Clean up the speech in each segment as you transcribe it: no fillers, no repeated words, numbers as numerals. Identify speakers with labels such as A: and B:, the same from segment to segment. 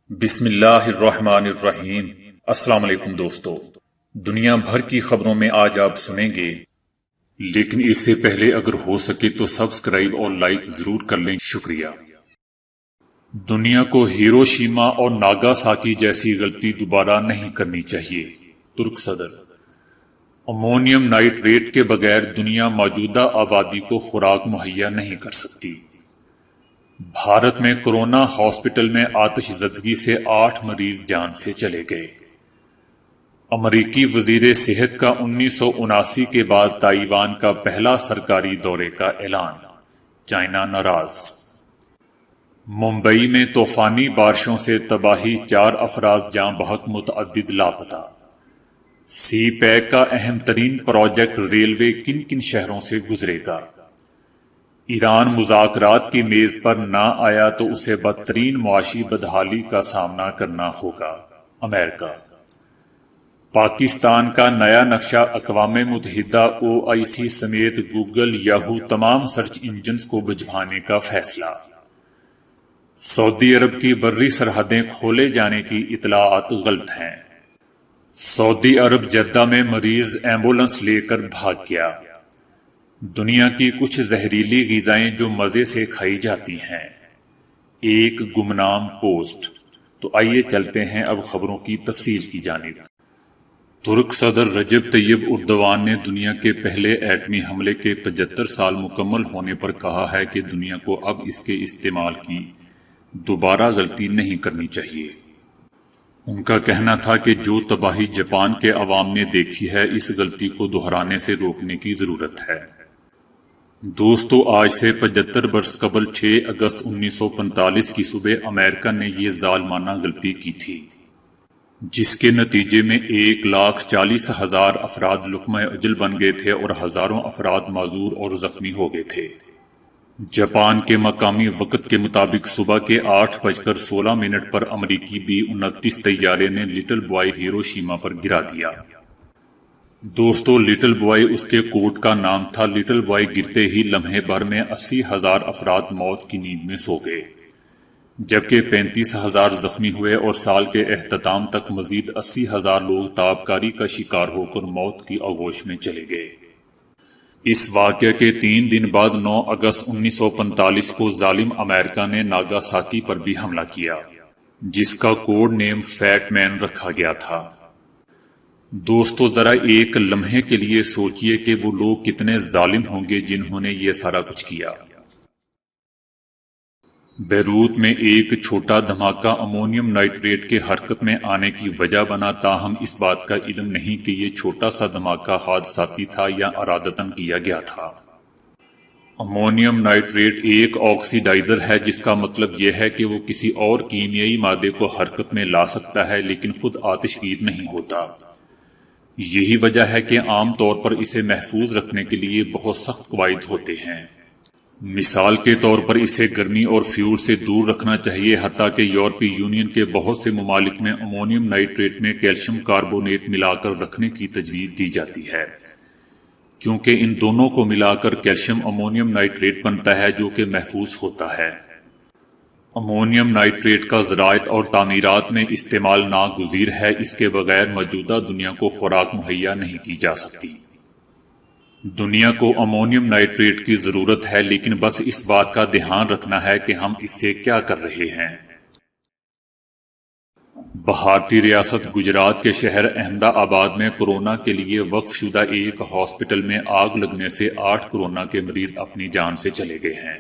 A: بسم اللہ الرحمن الرحیم۔ السلام علیکم دوستو، دنیا بھر کی خبروں میں آج آپ سنیں گے، لیکن اس سے پہلے اگر ہو سکے تو سبسکرائب اور لائک ضرور کر لیں، شکریہ۔ دنیا کو ہیروشیما اور ناگاساکی جیسی غلطی دوبارہ نہیں کرنی چاہیے، ترک صدر۔ امونیم نائٹریٹ کے بغیر دنیا موجودہ آبادی کو خوراک مہیا نہیں کر سکتی۔ بھارت میں کورونا ہاسپٹل میں آتش زدگی سے 8 مریض جان سے چلے گئے۔ امریکی وزیر صحت کا 1979 کے بعد تائیوان کا پہلا سرکاری دورے کا اعلان، چائنا ناراض۔ ممبئی میں طوفانی بارشوں سے تباہی، 4 افراد جاں بحق، متعدد لاپتہ۔ سی پیک کا اہم ترین پروجیکٹ ریلوے کن کن شہروں سے گزرے گا؟ ایران مذاکرات کی میز پر نہ آیا تو اسے بدترین معاشی بدحالی کا سامنا کرنا ہوگا، امریکہ۔ پاکستان کا نیا نقشہ، اقوام متحدہ، OIC سمیت گوگل، یاہو تمام سرچ انجنز کو بجھوانے کا فیصلہ۔ سعودی عرب کی بری سرحدیں کھولے جانے کی اطلاعات غلط ہیں۔ سعودی عرب جدہ میں مریض ایمبولنس لے کر بھاگ گیا۔ دنیا کی کچھ زہریلی غذائیں جو مزے سے کھائی جاتی ہیں، ایک گمنام پوسٹ۔ تو آئیے چلتے ہیں اب خبروں کی تفصیل کی جانب۔ ترک صدر رجب طیب اردوان نے دنیا کے پہلے ایٹمی حملے کے 75 سال مکمل ہونے پر کہا ہے کہ دنیا کو اب اس کے استعمال کی دوبارہ غلطی نہیں کرنی چاہیے۔ ان کا کہنا تھا کہ جو تباہی جاپان کے عوام نے دیکھی ہے، اس غلطی کو دہرانے سے روکنے کی ضرورت ہے۔ دوستو، آج سے 75 برس قبل 6 اگست 1945 کی صبح امریکہ نے یہ ظالمانہ غلطی کی تھی، جس کے نتیجے میں 1,40,000 افراد لقمہ اجل بن گئے تھے اور ہزاروں افراد معذور اور زخمی ہو گئے تھے۔ جاپان کے مقامی وقت کے مطابق صبح کے 8:16 پر امریکی B-29 طیارے نے لٹل بوائے ہیروشیما پر گرا دیا۔ دوستو، لٹل بوائے اس کے کوڈ کا نام تھا۔ لٹل بوائے گرتے ہی لمحے بھر میں 80,000 افراد موت کی نیند میں سو گئے، جبکہ 35,000 زخمی ہوئے اور سال کے اختتام تک مزید 80,000 لوگ تابکاری کا شکار ہو کر موت کی آغوش میں چلے گئے۔ اس واقعے کے 3 دن بعد 9 اگست 1945 کو ظالم امریکہ نے ناگاساکی پر بھی حملہ کیا، جس کا کوڈ نیم فیٹ مین رکھا گیا تھا۔ دوستو، ذرا ایک لمحے کے لیے سوچئے کہ وہ لوگ کتنے ظالم ہوں گے جنہوں نے یہ سارا کچھ کیا۔ بیروت میں ایک چھوٹا دھماکہ امونیم نائٹریٹ کے حرکت میں آنے کی وجہ بنا، تاہم اس بات کا علم نہیں کہ یہ چھوٹا سا دھماکہ حادثاتی تھا یا ارادتاً کیا گیا تھا۔ امونیم نائٹریٹ ایک آکسیڈائزر ہے، جس کا مطلب یہ ہے کہ وہ کسی اور کیمیائی مادے کو حرکت میں لا سکتا ہے لیکن خود آتشگیر نہیں ہوتا۔ یہی وجہ ہے کہ عام طور پر اسے محفوظ رکھنے کے لیے بہت سخت قواعد ہوتے ہیں۔ مثال کے طور پر اسے گرمی اور فیول سے دور رکھنا چاہیے، حتیٰ کہ یورپی یونین کے بہت سے ممالک میں امونیم نائٹریٹ میں کیلشیم کاربونیٹ ملا کر رکھنے کی تجویز دی جاتی ہے، کیونکہ ان دونوں کو ملا کر کیلشیم امونیم نائٹریٹ بنتا ہے جو کہ محفوظ ہوتا ہے۔ امونیم نائٹریٹ کا زراعت اور تعمیرات میں استعمال ناگزیر ہے، اس کے بغیر موجودہ دنیا کو خوراک مہیا نہیں کی جا سکتی۔ دنیا کو امونیم نائٹریٹ کی ضرورت ہے، لیکن بس اس بات کا دھیان رکھنا ہے کہ ہم اس سے کیا کر رہے ہیں۔ بھارتی ریاست گجرات کے شہر احمد آباد میں کورونا کے لیے وقف شدہ ایک ہاسپٹل میں آگ لگنے سے 8 کورونا کے مریض اپنی جان سے چلے گئے ہیں۔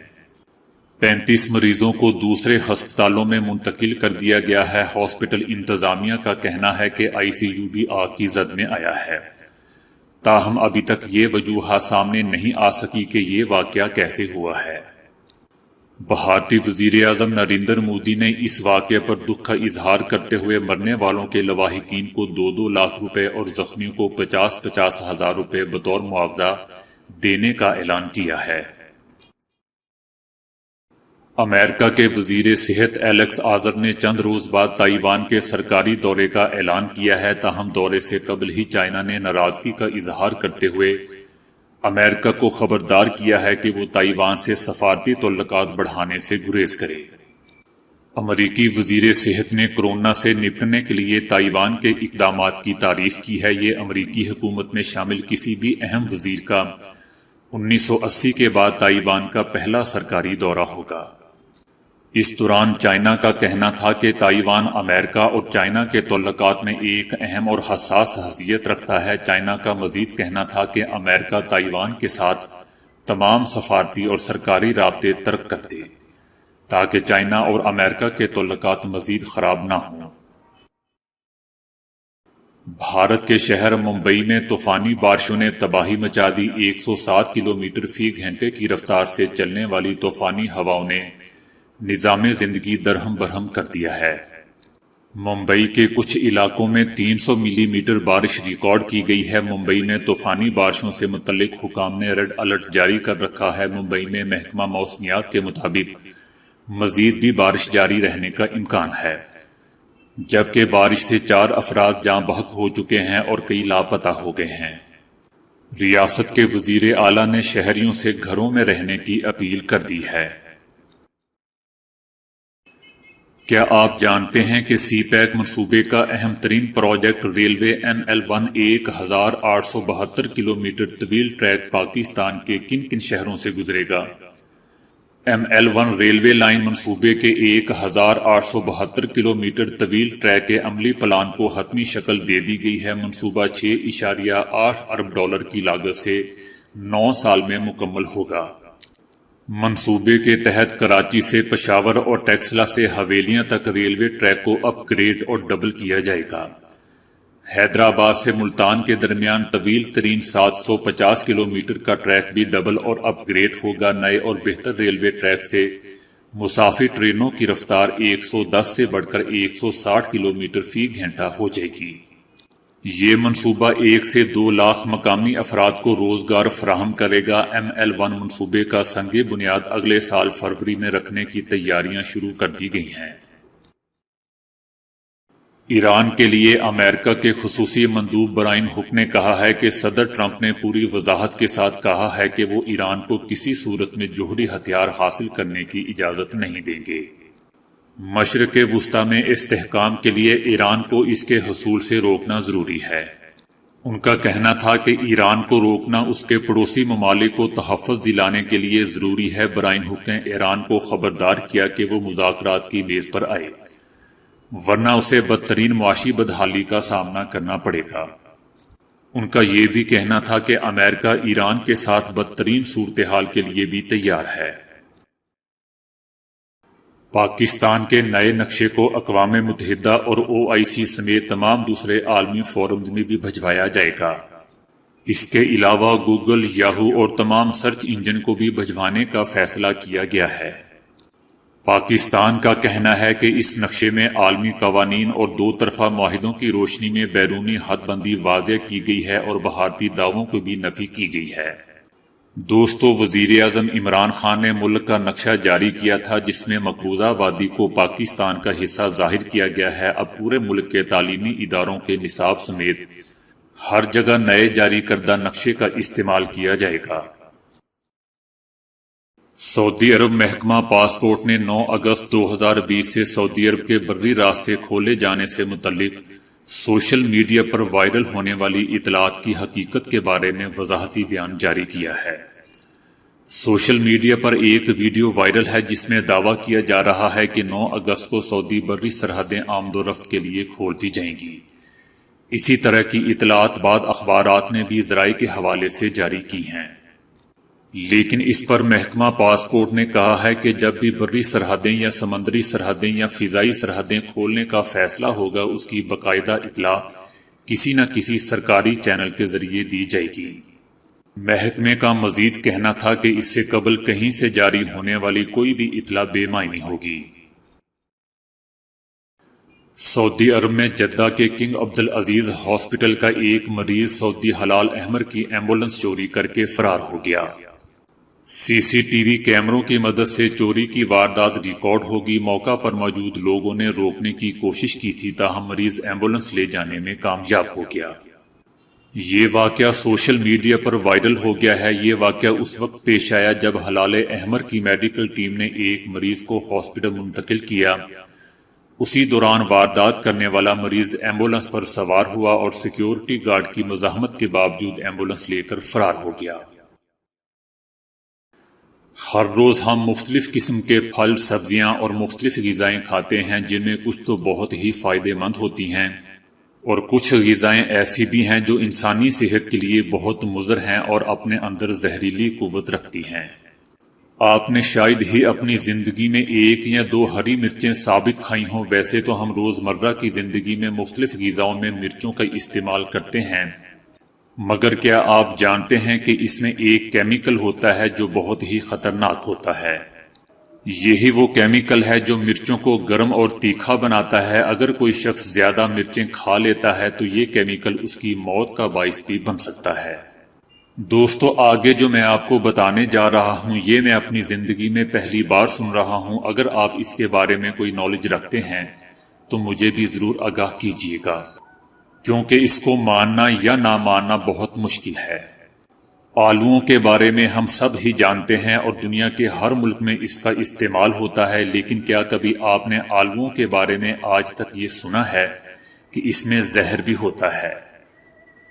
A: 35 مریضوں کو دوسرے ہسپتالوں میں منتقل کر دیا گیا ہے۔ ہاسپٹل انتظامیہ کا کہنا ہے کہ ICU بھی آگ کی زد میں آیا ہے، تاہم ابھی تک یہ وجوہات سامنے نہیں آ سکی کہ یہ واقعہ کیسے ہوا ہے۔ بھارتی وزیر اعظم نریندر مودی نے اس واقعے پر دکھ کا اظہار کرتے ہوئے مرنے والوں کے لواحقین کو 2-2 لاکھ روپے اور زخمیوں کو 50-50 ہزار روپے بطور معاوضہ دینے کا اعلان کیا ہے۔ امریکہ کے وزیر صحت ایلیکس آزر نے چند روز بعد تائیوان کے سرکاری دورے کا اعلان کیا ہے، تاہم دورے سے قبل ہی چائنا نے ناراضگی کا اظہار کرتے ہوئے امریکہ کو خبردار کیا ہے کہ وہ تائیوان سے سفارتی تعلقات بڑھانے سے گریز کرے۔ امریکی وزیر صحت نے کورونا سے نپٹنے کے لیے تائیوان کے اقدامات کی تعریف کی ہے۔ یہ امریکی حکومت میں شامل کسی بھی اہم وزیر کا 1980 کے بعد تائیوان کا پہلا سرکاری دورہ ہوگا۔ اس دوران چائنا کا کہنا تھا کہ تائیوان امریکہ اور چائنا کے تعلقات میں ایک اہم اور حساس حیثیت رکھتا ہے۔ چائنا کا مزید کہنا تھا کہ امریکہ تائیوان کے ساتھ تمام سفارتی اور سرکاری رابطے ترک کر دے تاکہ چائنا اور امریکہ کے تعلقات مزید خراب نہ ہوں۔ بھارت کے شہر ممبئی میں طوفانی بارشوں نے تباہی مچا دی۔ 107 کلومیٹر فی گھنٹے کی رفتار سے چلنے والی طوفانی ہواؤں نے نظام زندگی درہم برہم کر دیا ہے۔ ممبئی کے کچھ علاقوں میں 300 ملی میٹر بارش ریکارڈ کی گئی ہے۔ ممبئی میں طوفانی بارشوں سے متعلق حکام نے ریڈ الرٹ جاری کر رکھا ہے۔ ممبئی میں محکمہ موسمیات کے مطابق مزید بھی بارش جاری رہنے کا امکان ہے، جبکہ بارش سے 4 افراد جاں بحق ہو چکے ہیں اور کئی لاپتہ ہو گئے ہیں۔ ریاست کے وزیر اعلیٰ نے شہریوں سے گھروں میں رہنے کی اپیل کر دی ہے۔ کیا آپ جانتے ہیں کہ سی پیک منصوبے کا اہم ترین پروجیکٹ ریلوے ML1 1872 کلومیٹر طویل ٹریک پاکستان کے کن کن شہروں سے گزرے گا؟ ML1 ریلوے لائن منصوبے کے 1872 کلومیٹر طویل ٹریک کے عملی پلان کو حتمی شکل دے دی گئی ہے۔ منصوبہ 6.8 ارب ڈالر کی لاگت سے 9 سال میں مکمل ہوگا۔ منصوبے کے تحت کراچی سے پشاور اور ٹیکسلا سے حویلیاں تک ریلوے ٹریک کو اپ گریڈ اور ڈبل کیا جائے گا۔ حیدرآباد سے ملتان کے درمیان طویل ترین 750 کلومیٹر کا ٹریک بھی ڈبل اور اپ گریڈ ہوگا۔ نئے اور بہتر ریلوے ٹریک سے مسافر ٹرینوں کی رفتار 110 سے بڑھ کر 160 کلومیٹر فی گھنٹہ ہو جائے گی۔ یہ منصوبہ 1 سے 2 لاکھ مقامی افراد کو روزگار فراہم کرے گا۔ ML1 منصوبے کا سنگ بنیاد اگلے سال فروری میں رکھنے کی تیاریاں شروع کر دی گئی ہیں۔ ایران کے لیے امریکہ کے خصوصی مندوب برائن ہک نے کہا ہے کہ صدر ٹرمپ نے پوری وضاحت کے ساتھ کہا ہے کہ وہ ایران کو کسی صورت میں جوہری ہتھیار حاصل کرنے کی اجازت نہیں دیں گے۔ مشرق وسطی میں استحکام کے لیے ایران کو اس کے حصول سے روکنا ضروری ہے۔ ان کا کہنا تھا کہ ایران کو روکنا اس کے پڑوسی ممالک کو تحفظ دلانے کے لیے ضروری ہے۔ برائن ہک نے ایران کو خبردار کیا کہ وہ مذاکرات کی میز پر آئے، ورنہ اسے بدترین معاشی بدحالی کا سامنا کرنا پڑے گا۔ ان کا یہ بھی کہنا تھا کہ امریکہ ایران کے ساتھ بدترین صورتحال کے لیے بھی تیار ہے۔ پاکستان کے نئے نقشے کو اقوام متحدہ اور OIC سمیت تمام دوسرے عالمی فورمز میں بھی بھجوایا جائے گا۔ اس کے علاوہ گوگل، یاہو اور تمام سرچ انجن کو بھی بھجوانے کا فیصلہ کیا گیا ہے۔ پاکستان کا کہنا ہے کہ اس نقشے میں عالمی قوانین اور 2 طرفہ معاہدوں کی روشنی میں بیرونی حد بندی واضح کی گئی ہے اور بھارتی دعووں کو بھی نفی کی گئی ہے۔ دوستو، وزیر اعظم عمران خان نے ملک کا نقشہ جاری کیا تھا جس میں مقبوضہ وادی کو پاکستان کا حصہ ظاہر کیا گیا ہے۔ اب پورے ملک کے تعلیمی اداروں کے نصاب سمیت ہر جگہ نئے جاری کردہ نقشے کا استعمال کیا جائے گا۔ سعودی عرب محکمہ پاسپورٹ نے 9 اگست 2020 سے سعودی عرب کے بری راستے کھولے جانے سے متعلق سوشل میڈیا پر وائرل ہونے والی اطلاعات کی حقیقت کے بارے میں وضاحتی بیان جاری کیا ہے۔ سوشل میڈیا پر ایک ویڈیو وائرل ہے جس میں دعویٰ کیا جا رہا ہے کہ 9 اگست کو سعودی بری سرحدیں آمد و رفت کے لیے کھول دی جائیں گی۔ اسی طرح کی اطلاعات بعض اخبارات نے بھی ذرائع کے حوالے سے جاری کی ہیں، لیکن اس پر محکمہ پاسپورٹ نے کہا ہے کہ جب بھی بری سرحدیں یا سمندری سرحدیں یا فضائی سرحدیں کھولنے کا فیصلہ ہوگا، اس کی باقاعدہ اطلاع کسی نہ کسی سرکاری چینل کے ذریعے دی جائے گی۔ محکمے کا مزید کہنا تھا کہ اس سے قبل کہیں سے جاری ہونے والی کوئی بھی اطلاع بے معنی ہوگی۔ سعودی عرب میں جدہ کے کنگ عبدالعزیز ہاسپٹل کا ایک مریض سعودی ہلال احمر کی ایمبولنس چوری کر کے فرار ہو گیا۔ CCTV کیمروں کی مدد سے چوری کی واردات ریکارڈ ہوگی۔ موقع پر موجود لوگوں نے روکنے کی کوشش کی تھی، تاہم مریض ایمبولنس لے جانے میں کامیاب ہو گیا۔ یہ واقعہ سوشل میڈیا پر وائرل ہو گیا ہے۔ یہ واقعہ اس وقت پیش آیا جب ہلال احمر کی میڈیکل ٹیم نے ایک مریض کو ہاسپٹل منتقل کیا اسی دوران واردات کرنے والا مریض ایمبولنس پر سوار ہوا اور سیکیورٹی گارڈ کی مزاحمت کے باوجود ایمبولنس لے کر فرار ہو گیا۔ ہر روز ہم مختلف قسم کے پھل، سبزیاں اور مختلف غذائیں کھاتے ہیں جن میں کچھ تو بہت ہی فائدہ مند ہوتی ہیں اور کچھ غذائیں ایسی بھی ہیں جو انسانی صحت کے لیے بہت مضر ہیں اور اپنے اندر زہریلی قوت رکھتی ہیں۔ آپ نے شاید ہی اپنی زندگی میں 1 یا 2 ہری مرچیں ثابت کھائی ہوں۔ ویسے تو ہم روزمرہ کی زندگی میں مختلف غذاؤں میں مرچوں کا استعمال کرتے ہیں، مگر کیا آپ جانتے ہیں کہ اس میں ایک کیمیکل ہوتا ہے جو بہت ہی خطرناک ہوتا ہے؟ یہی وہ کیمیکل ہے جو مرچوں کو گرم اور تیکھا بناتا ہے۔ اگر کوئی شخص زیادہ مرچیں کھا لیتا ہے تو یہ کیمیکل اس کی موت کا باعث بھی بن سکتا ہے۔ دوستو، آگے جو میں آپ کو بتانے جا رہا ہوں یہ میں اپنی زندگی میں پہلی بار سن رہا ہوں۔ اگر آپ اس کے بارے میں کوئی نالج رکھتے ہیں تو مجھے بھی ضرور آگاہ کیجیے گا، کیونکہ اس کو ماننا یا نہ ماننا بہت مشکل ہے۔ آلوؤں کے بارے میں ہم سب ہی جانتے ہیں اور دنیا کے ہر ملک میں اس کا استعمال ہوتا ہے، لیکن کیا کبھی آپ نے آلوؤں کے بارے میں آج تک یہ سنا ہے کہ اس میں زہر بھی ہوتا ہے؟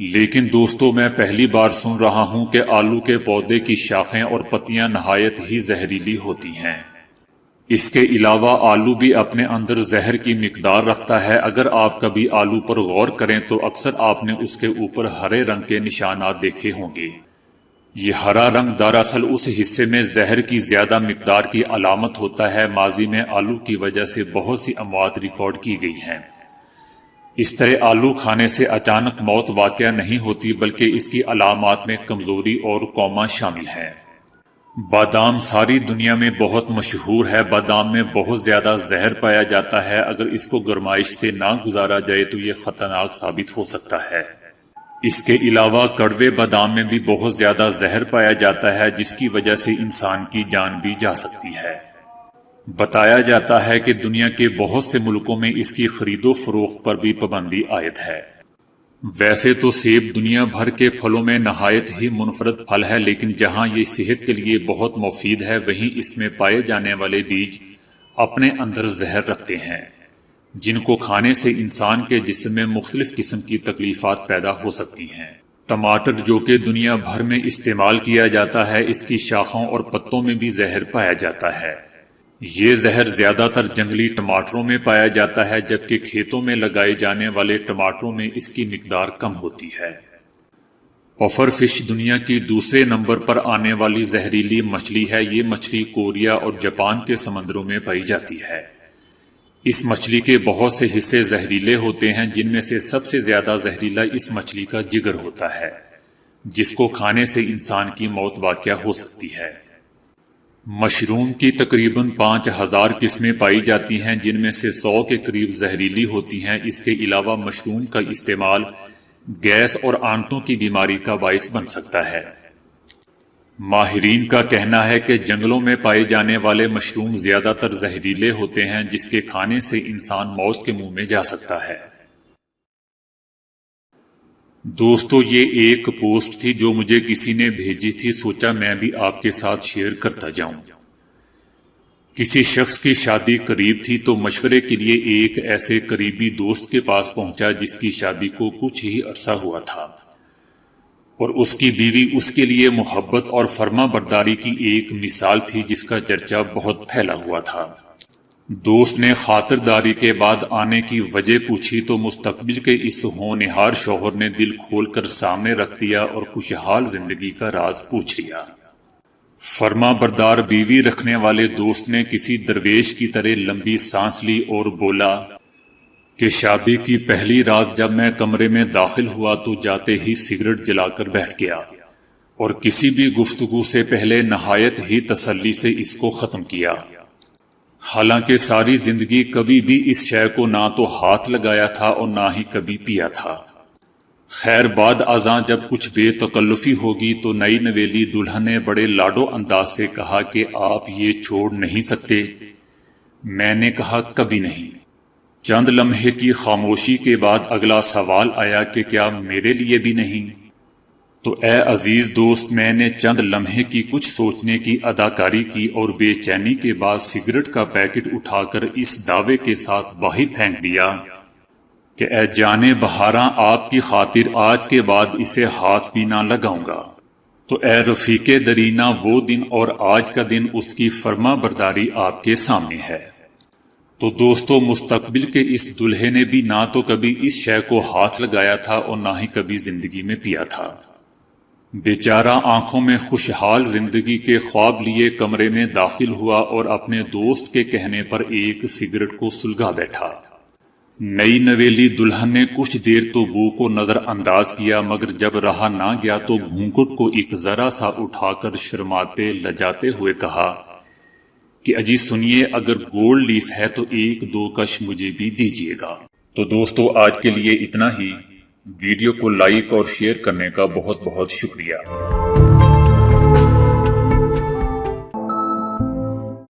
A: لیکن دوستو، میں پہلی بار سن رہا ہوں کہ آلو کے پودے کی شاخیں اور پتیاں نہایت ہی زہریلی ہوتی ہیں۔ اس کے علاوہ آلو بھی اپنے اندر زہر کی مقدار رکھتا ہے۔ اگر آپ کبھی آلو پر غور کریں تو اکثر آپ نے اس کے اوپر ہرے رنگ کے نشانات دیکھے ہوں گے۔ یہ ہرا رنگ دراصل اس حصے میں زہر کی زیادہ مقدار کی علامت ہوتا ہے۔ ماضی میں آلو کی وجہ سے بہت سی اموات ریکارڈ کی گئی ہیں۔ اس طرح آلو کھانے سے اچانک موت واقع نہیں ہوتی، بلکہ اس کی علامات میں کمزوری اور کوما شامل ہے۔ بادام ساری دنیا میں بہت مشہور ہے۔ بادام میں بہت زیادہ زہر پایا جاتا ہے۔ اگر اس کو گرمائش سے نہ گزارا جائے تو یہ خطرناک ثابت ہو سکتا ہے۔ اس کے علاوہ کڑوے بادام میں بھی بہت زیادہ زہر پایا جاتا ہے، جس کی وجہ سے انسان کی جان بھی جا سکتی ہے۔ بتایا جاتا ہے کہ دنیا کے بہت سے ملکوں میں اس کی خرید و فروخت پر بھی پابندی عائد ہے۔ ویسے تو سیب دنیا بھر کے پھلوں میں نہایت ہی منفرد پھل ہے، لیکن جہاں یہ صحت کے لیے بہت مفید ہے وہیں اس میں پائے جانے والے بیج اپنے اندر زہر رکھتے ہیں، جن کو کھانے سے انسان کے جسم میں مختلف قسم کی تکلیفات پیدا ہو سکتی ہیں۔ ٹماٹر جو کہ دنیا بھر میں استعمال کیا جاتا ہے، اس کی شاخوں اور پتوں میں بھی زہر پایا جاتا ہے۔ یہ زہر زیادہ تر جنگلی ٹماٹروں میں پایا جاتا ہے، جبکہ کھیتوں میں لگائے جانے والے ٹماٹروں میں اس کی مقدار کم ہوتی ہے۔ پفر فش دنیا کی دوسرے نمبر پر آنے والی زہریلی مچھلی ہے۔ یہ مچھلی کوریا اور جاپان کے سمندروں میں پائی جاتی ہے۔ اس مچھلی کے بہت سے حصے زہریلے ہوتے ہیں، جن میں سے سب سے زیادہ زہریلا اس مچھلی کا جگر ہوتا ہے، جس کو کھانے سے انسان کی موت واقع ہو سکتی ہے۔ مشروم کی تقریباً 5000 قسمیں پائی جاتی ہیں، جن میں سے 100 کے قریب زہریلی ہوتی ہیں۔ اس کے علاوہ مشروم کا استعمال گیس اور آنتوں کی بیماری کا باعث بن سکتا ہے۔ ماہرین کا کہنا ہے کہ جنگلوں میں پائے جانے والے مشروم زیادہ تر زہریلے ہوتے ہیں، جس کے کھانے سے انسان موت کے منہ میں جا سکتا ہے۔ دوستو، یہ ایک پوسٹ تھی جو مجھے کسی نے بھیجی تھی، سوچا میں بھی آپ کے ساتھ شیئر کرتا جاؤں۔ کسی شخص کی شادی قریب تھی تو مشورے کے لیے ایک ایسے قریبی دوست کے پاس پہنچا جس کی شادی کو کچھ ہی عرصہ ہوا تھا، اور اس کی بیوی اس کے لیے محبت اور فرما برداری کی ایک مثال تھی جس کا چرچا بہت پھیلا ہوا تھا۔ دوست نے خاطرداری کے بعد آنے کی وجہ پوچھی تو مستقبل کے اس ہونہار شوہر نے دل کھول کر سامنے رکھ دیا اور خوشحال زندگی کا راز پوچھ لیا۔ فرما بردار بیوی رکھنے والے دوست نے کسی درویش کی طرح لمبی سانس لی اور بولا کہ شادی کی پہلی رات جب میں کمرے میں داخل ہوا تو جاتے ہی سگریٹ جلا کر بیٹھ گیا اور کسی بھی گفتگو سے پہلے نہایت ہی تسلی سے اس کو ختم کیا۔ حالانکہ ساری زندگی کبھی بھی اس شے کو نہ تو ہاتھ لگایا تھا اور نہ ہی کبھی پیا تھا۔ خیر بعد ازاں جب کچھ بے تکلفی ہوگی تو نئی نویلی دلہن نے بڑے لاڈو انداز سے کہا کہ آپ یہ چھوڑ نہیں سکتے؟ میں نے کہا کبھی نہیں۔ چند لمحے کی خاموشی کے بعد اگلا سوال آیا کہ کیا میرے لیے بھی نہیں؟ تو اے عزیز دوست، میں نے چند لمحے کی کچھ سوچنے کی اداکاری کی اور بے چینی کے بعد سگریٹ کا پیکٹ اٹھا کر اس دعوے کے ساتھ باہر پھینک دیا کہ اے جانے بہاراں، آپ کی خاطر آج کے بعد اسے ہاتھ بھی نہ لگاؤں گا۔ تو اے رفیق درینہ، وہ دن اور آج کا دن، اس کی فرما برداری آپ کے سامنے ہے۔ تو دوستو، مستقبل کے اس دلہے نے بھی نہ تو کبھی اس شے کو ہاتھ لگایا تھا اور نہ ہی کبھی زندگی میں پیا تھا۔ بیچارہ آنکھوں میں خوشحال زندگی کے خواب لیے کمرے میں داخل ہوا اور اپنے دوست کے کہنے پر ایک سگریٹ کو سلگا بیٹھا۔ نئی نویلی دلہن نے کچھ دیر تو بو کو نظر انداز کیا، مگر جب رہا نہ گیا تو گھونگھٹ کو ایک ذرا سا اٹھا کر شرماتے لجاتے ہوئے کہا کہ اجی سنیے، اگر گولڈ لیف ہے تو ایک دو کش مجھے بھی دیجیے گا۔ تو دوستو، آج کے لیے اتنا ہی۔ ویڈیو کو لائک اور شیئر کرنے کا بہت بہت شکریہ۔